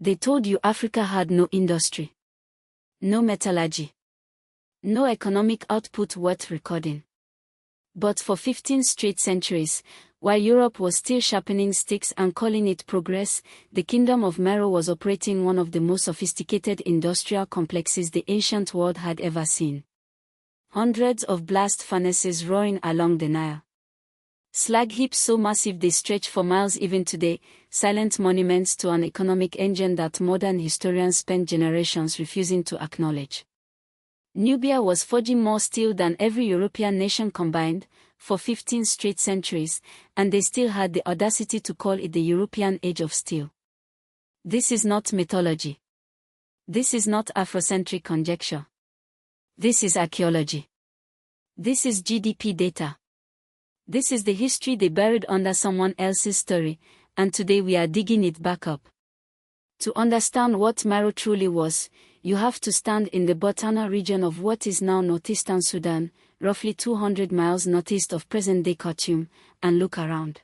They told you Africa had no industry, no metallurgy, no economic output worth recording. But for 15 straight centuries, while Europe was still sharpening sticks and calling it progress, the Kingdom of Meroe was operating one of the most sophisticated industrial complexes the ancient world had ever seen. Hundreds of blast furnaces roaring along the Nile. Slag heaps so massive they stretch for miles even today, silent monuments to an economic engine that modern historians spent generations refusing to acknowledge. Nubia was forging more steel than every European nation combined, for 15 straight centuries, and they still had the audacity to call it the European Age of Steel. This is not mythology. This is not Afrocentric conjecture. This is archaeology. This is GDP data. This is the history they buried under someone else's story, and today we are digging it back up. To understand what Meroe truly was, you have to stand in the Botana region of what is now northeastern Sudan, roughly 200 miles northeast of present-day Khartoum, and look around.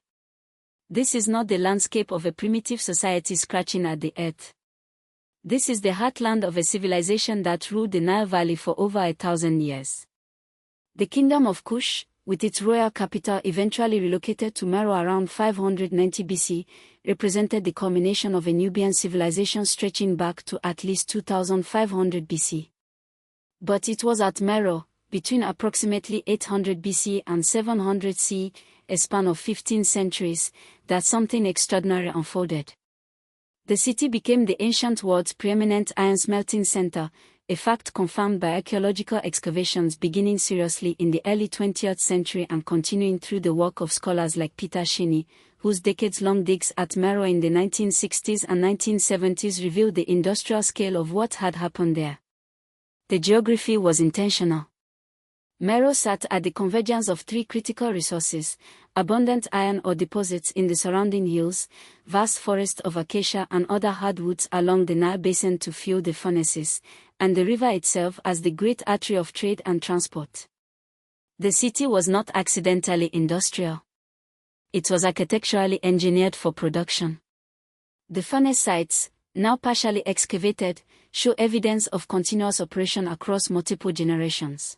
This is not the landscape of a primitive society scratching at the earth. This is the heartland of a civilization that ruled the Nile Valley for over 1,000 years. The Kingdom of Kush, with its royal capital eventually relocated to Meroe around 590 BC, represented the culmination of a Nubian civilization stretching back to at least 2500 BC. But it was at Meroe, between approximately 800 BC and 700 CE, a span of 15 centuries, that something extraordinary unfolded. The city became the ancient world's preeminent iron smelting center, a fact confirmed by archaeological excavations beginning seriously in the early 20th century and continuing through the work of scholars like Peter Shinny, whose decades-long digs at Meroe in the 1960s and 1970s revealed the industrial scale of what had happened there. The geography was intentional. Meroe sat at the convergence of three critical resources: abundant iron ore deposits in the surrounding hills, vast forests of acacia and other hardwoods along the Nile basin to fuel the furnaces, and the river itself as the great artery of trade and transport. The city was not accidentally industrial. It was architecturally engineered for production. The furnace sites, now partially excavated, show evidence of continuous operation across multiple generations.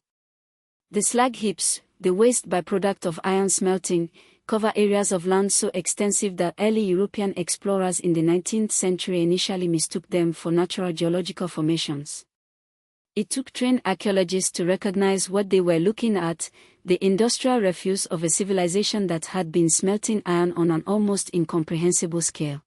The slag heaps, the waste byproduct of iron smelting, cover areas of land so extensive that early European explorers in the 19th century initially mistook them for natural geological formations. It took trained archaeologists to recognize what they were looking at, the industrial refuse of a civilization that had been smelting iron on an almost incomprehensible scale.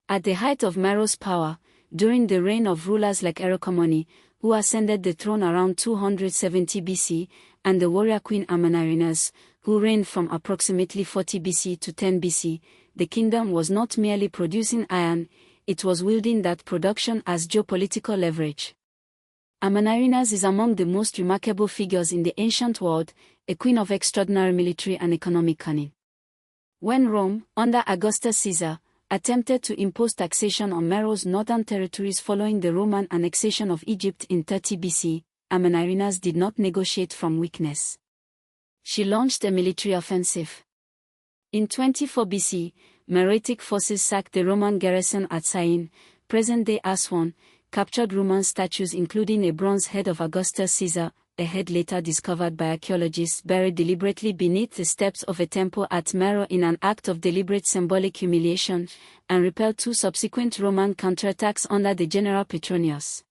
At the height of Meroe's power, during the reign of rulers like Erokomoni, who ascended the throne around 270 BC, and the warrior queen Amanarinas, who reigned from approximately 40 BC to 10 BC, the kingdom was not merely producing iron, it was wielding that production as geopolitical leverage. Amanarinas is among the most remarkable figures in the ancient world, a queen of extraordinary military and economic cunning. When Rome, under Augustus Caesar, attempted to impose taxation on Meroe's northern territories following the Roman annexation of Egypt in 30 BC, Amanarinas did not negotiate from weakness. She launched a military offensive. In 24 BC, Meroitic forces sacked the Roman garrison at Syene, present-day Aswan, captured Roman statues including a bronze head of Augustus Caesar, a head later discovered by archaeologists buried deliberately beneath the steps of a temple at Meroe in an act of deliberate symbolic humiliation, and repelled two subsequent Roman counterattacks under the general Petronius.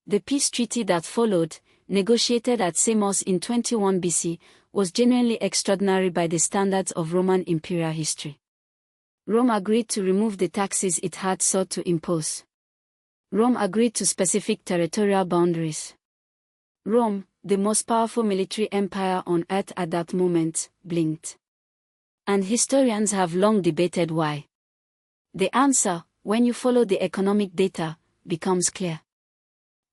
The peace treaty that followed, negotiated at Samos in 21 BC, was genuinely extraordinary by the standards of Roman imperial history. Rome agreed to remove the taxes it had sought to impose. Rome agreed to specific territorial boundaries. Rome, the most powerful military empire on earth at that moment, blinked. And historians have long debated why. The answer, when you follow the economic data, becomes clear.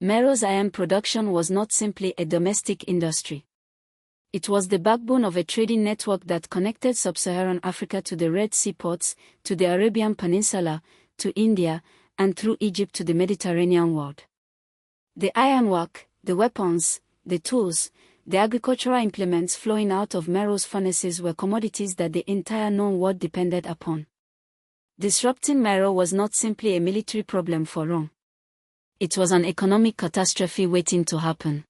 Meroe's iron production was not simply a domestic industry. It was the backbone of a trading network that connected sub-Saharan Africa to the Red Sea ports, to the Arabian Peninsula, to India, and through Egypt to the Mediterranean world. The ironwork, the weapons, the tools, the agricultural implements flowing out of Meroe's furnaces were commodities that the entire known world depended upon. Disrupting Meroe was not simply a military problem for Rome. It was an economic catastrophe waiting to happen.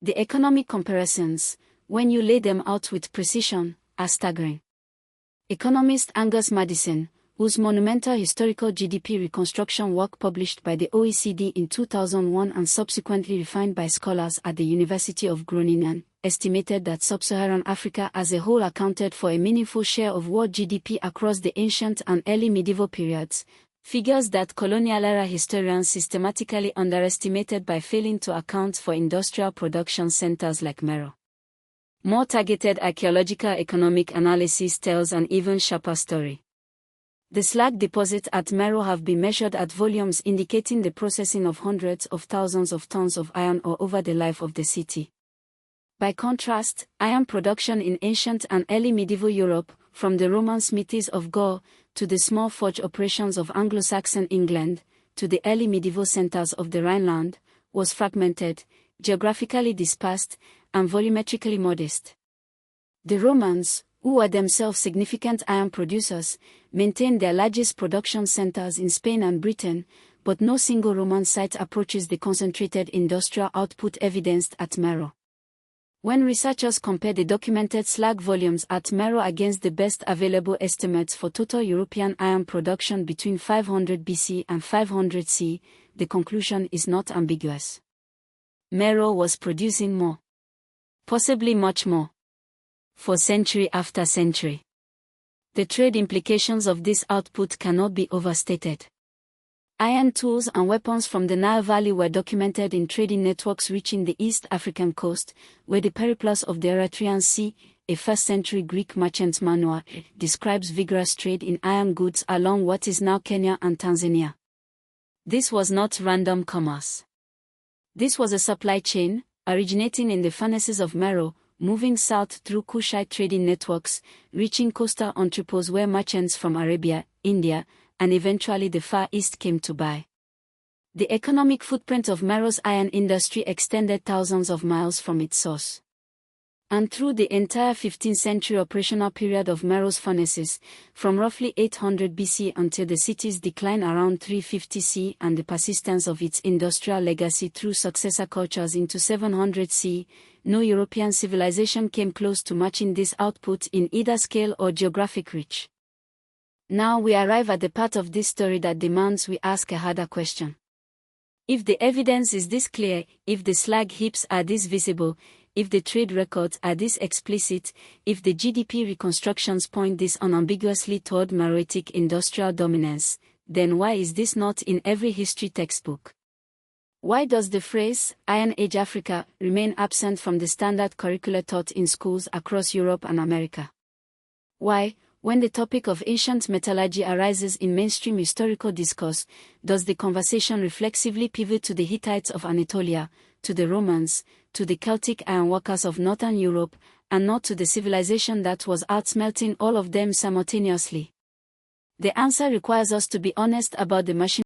The economic comparisons, when you lay them out with precision, are staggering. Economist Angus Maddison, whose monumental historical GDP reconstruction work published by the OECD in 2001 and subsequently refined by scholars at the University of Groningen, estimated that sub-Saharan Africa as a whole accounted for a meaningful share of world GDP across the ancient and early medieval periods, figures that colonial-era historians systematically underestimated by failing to account for industrial production centers like Meroe. More targeted archaeological economic analysis tells an even sharper story. The slag deposits at Meroe have been measured at volumes indicating the processing of hundreds of thousands of tons of iron ore over the life of the city. By contrast, iron production in ancient and early medieval Europe, from the Roman smithies of Gaul, to the small forge operations of Anglo-Saxon England, to the early medieval centers of the Rhineland, was fragmented, geographically dispersed, and volumetrically modest. The Romans, who were themselves significant iron producers, maintained their largest production centers in Spain and Britain, but no single Roman site approaches the concentrated industrial output evidenced at Meroe. When researchers compare the documented slag volumes at Meroe against the best available estimates for total European iron production between 500 BC and 500 CE, the conclusion is not ambiguous. Meroe was producing more. Possibly much more. For century after century. The trade implications of this output cannot be overstated. Iron tools and weapons from the Nile Valley were documented in trading networks reaching the East African coast, where the Periplus of the Erythraean Sea, a 1st century Greek merchant manual, describes vigorous trade in iron goods along what is now Kenya and Tanzania. This was not random commerce. This was a supply chain, originating in the furnaces of Meroe, moving south through Kushite trading networks, reaching coastal entrepôts where merchants from Arabia, India, and eventually the Far East came to buy. The economic footprint of Meroe's iron industry extended thousands of miles from its source. And through the entire 15th century operational period of Meroe's furnaces, from roughly 800 BC until the city's decline around 350 CE and the persistence of its industrial legacy through successor cultures into 700 CE, no European civilization came close to matching this output in either scale or geographic reach. Now we arrive at the part of this story that demands we ask a harder question. If the evidence is this clear, if the slag heaps are this visible, if the trade records are this explicit, if the GDP reconstructions point this unambiguously toward Meroitic industrial dominance, then why is this not in every history textbook? Why does the phrase, Iron Age Africa, remain absent from the standard curricula taught in schools across Europe and America? Why, when the topic of ancient metallurgy arises in mainstream historical discourse, does the conversation reflexively pivot to the Hittites of Anatolia, to the Romans, to the Celtic ironworkers of Northern Europe, and not to the civilization that was outsmelting all of them simultaneously? The answer requires us to be honest about the machine